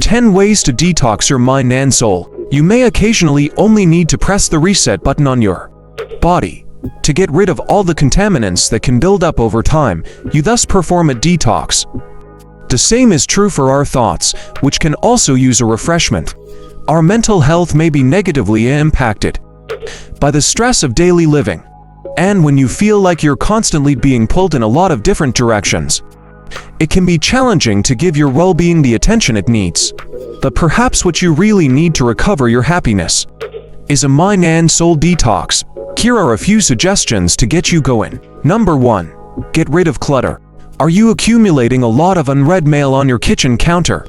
10 ways to detox your mind and soul. You may occasionally only need to press the reset button on your body to get rid of all the contaminants that can build up over time. You thus perform a detox. The same is true for our thoughts, which can also use a refreshment. Our mental health may be negatively impacted by the stress of daily living. And when you feel like you're constantly being pulled in a lot of different directions, it can be challenging to give your well-being the attention it needs. But perhaps what you really need to recover your happiness is a mind and soul detox. Here are a few suggestions to get you going. Number 1. Get rid of clutter. Are you accumulating a lot of unread mail on your kitchen counter?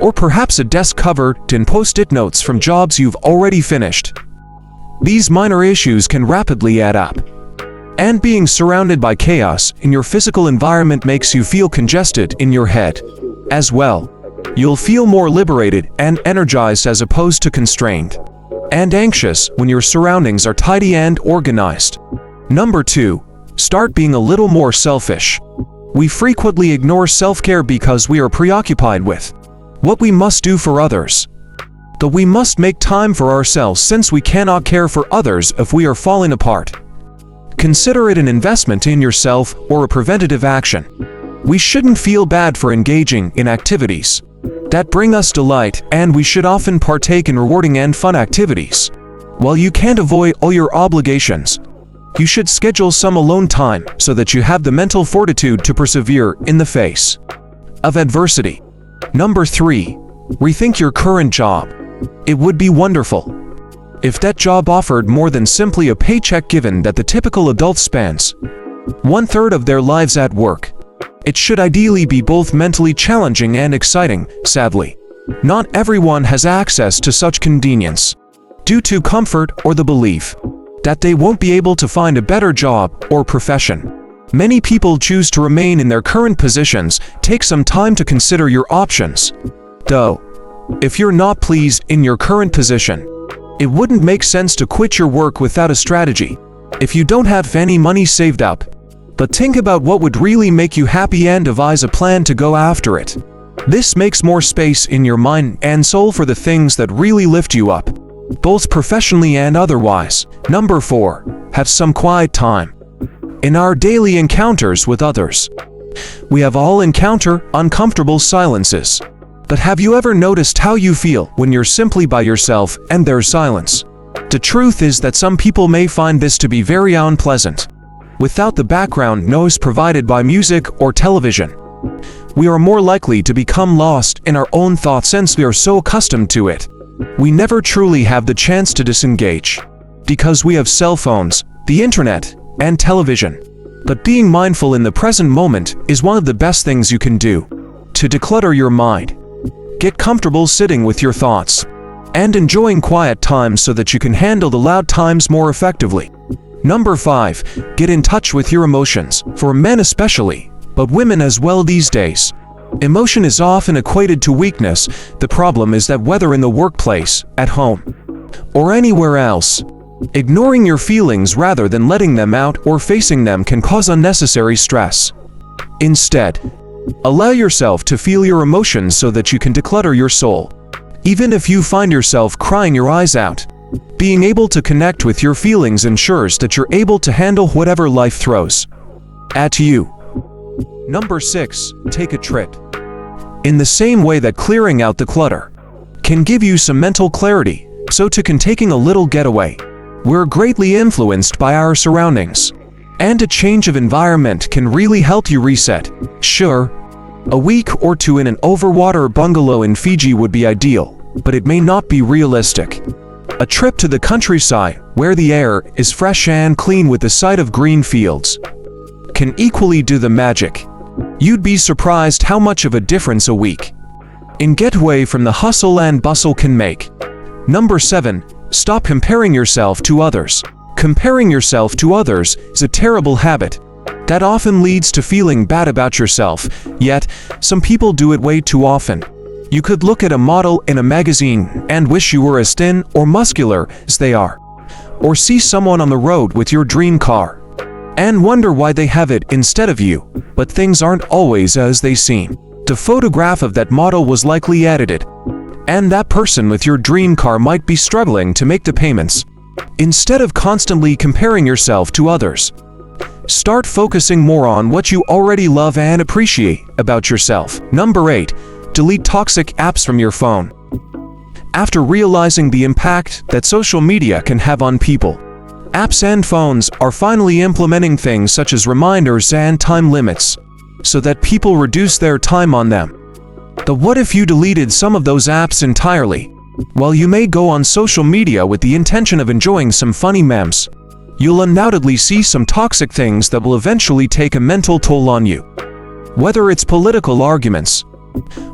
Or perhaps a desk covered in post-it notes from jobs you've already finished? These minor issues can rapidly add up. And being surrounded by chaos in your physical environment makes you feel congested in your head as well. You'll feel more liberated and energized as opposed to constrained and anxious when your surroundings are tidy and organized. Number 2. Start being a little more selfish. We frequently ignore self-care because we are preoccupied with what we must do for others. Though we must make time for ourselves, since we cannot care for others if we are falling apart. Consider it an investment in yourself or a preventative action. We shouldn't feel bad for engaging in activities that bring us delight, and we should often partake in rewarding and fun activities. While you can't avoid all your obligations, you should schedule some alone time so that you have the mental fortitude to persevere in the face of adversity. Number 3. Rethink your current job. It would be wonderful if that job offered more than simply a paycheck, given that the typical adult spends 1/3 of their lives at work. It should ideally be both mentally challenging and exciting. Sadly, not everyone has access to such convenience due to comfort or the belief that they won't be able to find a better job or profession. Many people choose to remain in their current positions. Take some time to consider your options. Though, if you're not pleased in your current position, it wouldn't make sense to quit your work without a strategy. If you don't have any money saved up, but think about what would really make you happy and devise a plan to go after it. This makes more space in your mind and soul for the things that really lift you up, both professionally and otherwise. Number 4. Have some quiet time. In our daily encounters with others, we have all encounter uncomfortable silences. But have you ever noticed how you feel when you're simply by yourself and there's silence? The truth is that some people may find this to be very unpleasant. Without the background noise provided by music or television, we are more likely to become lost in our own thoughts since we are so accustomed to it. We never truly have the chance to disengage because we have cell phones, the internet, and television. But being mindful in the present moment is one of the best things you can do to declutter your mind. Get comfortable sitting with your thoughts and enjoying quiet times so that you can handle the loud times more effectively. Number 5. Get in touch with your emotions, for men especially, but women as well these days. Emotion is often equated to weakness. The problem is that whether in the workplace, at home, or anywhere else, ignoring your feelings rather than letting them out or facing them can cause unnecessary stress. Instead, allow yourself to feel your emotions so that you can declutter your soul. Even if you find yourself crying your eyes out, being able to connect with your feelings ensures that you're able to handle whatever life throws at you. Number 6. Take a trip. In the same way that clearing out the clutter can give you some mental clarity, so too can taking a little getaway. We're greatly influenced by our surroundings, and a change of environment can really help you reset. Sure, a week or two in an overwater bungalow in Fiji would be ideal, but it may not be realistic. A trip to the countryside, where the air is fresh and clean with the sight of green fields, can equally do the magic. You'd be surprised how much of a difference a week in getaway from the hustle and bustle can make. Number 7. Stop comparing yourself to others. Comparing yourself to others is a terrible habit that often leads to feeling bad about yourself, yet some people do it way too often. You could look at a model in a magazine and wish you were as thin or muscular as they are, or see someone on the road with your dream car and wonder why they have it instead of you. But things aren't always as they seem. The photograph of that model was likely edited, and that person with your dream car might be struggling to make the payments. Instead of constantly comparing yourself to others, start focusing more on what you already love and appreciate about yourself. Number 8. Delete toxic apps from your phone. After realizing the impact that social media can have on people, apps and phones are finally implementing things such as reminders and time limits, so that people reduce their time on them. But what if you deleted some of those apps entirely? While you may go on social media with the intention of enjoying some funny memes, you'll undoubtedly see some toxic things that will eventually take a mental toll on you. Whether it's political arguments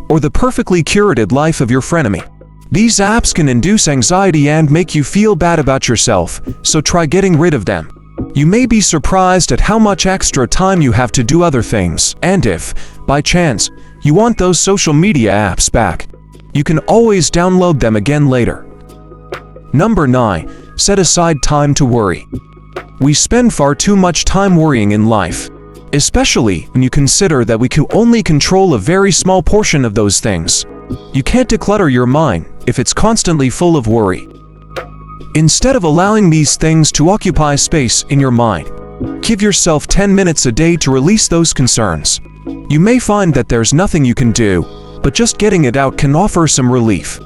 or the perfectly curated life of your frenemy, these apps can induce anxiety and make you feel bad about yourself, so try getting rid of them. You may be surprised at how much extra time you have to do other things, and if, by chance, you want those social media apps back, you can always download them again later. Number 9. Set aside time to worry. We spend far too much time worrying in life, especially when you consider that we can only control a very small portion of those things. You can't declutter your mind if it's constantly full of worry. Instead of allowing these things to occupy space in your mind, give yourself 10 minutes a day to release those concerns. You may find that there's nothing you can do, but just getting it out can offer some relief.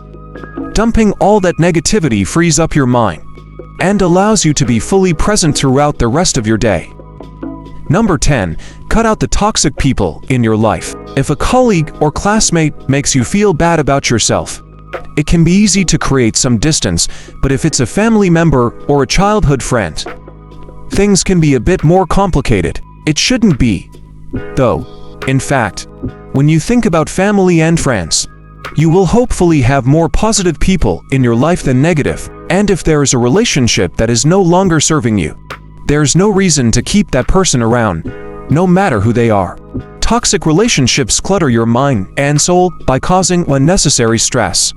Dumping all that negativity frees up your mind and allows you to be fully present throughout the rest of your day. Number 10. Cut out the toxic people in your life. If a colleague or classmate makes you feel bad about yourself, it can be easy to create some distance, but if it's a family member or a childhood friend, things can be a bit more complicated. It shouldn't be, though. In fact, when you think about family and friends, you will hopefully have more positive people in your life than negative, and if there is a relationship that is no longer serving you, there's no reason to keep that person around, no matter who they are. Toxic relationships clutter your mind and soul by causing unnecessary stress.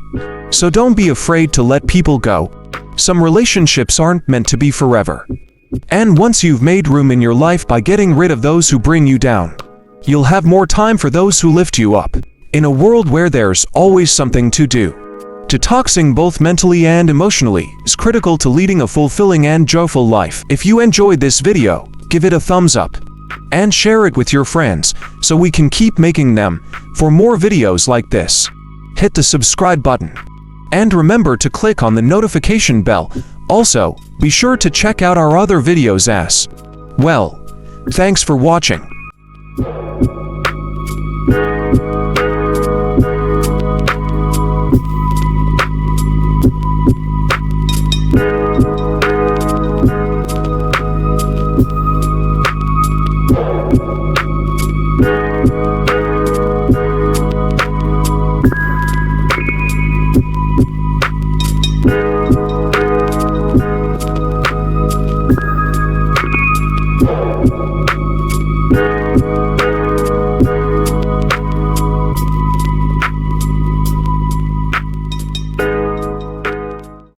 So don't be afraid to let people go. Some relationships aren't meant to be forever. And once you've made room in your life by getting rid of those who bring you down, you'll have more time for those who lift you up. In a world where there's always something to do, detoxing both mentally and emotionally is critical to leading a fulfilling and joyful life. If you enjoyed this video, give it a thumbs up and share it with your friends so we can keep making them. For more videos like this, hit the subscribe button and remember to click on the notification bell. Also, be sure to check out our other videos as well. Thanks for watching.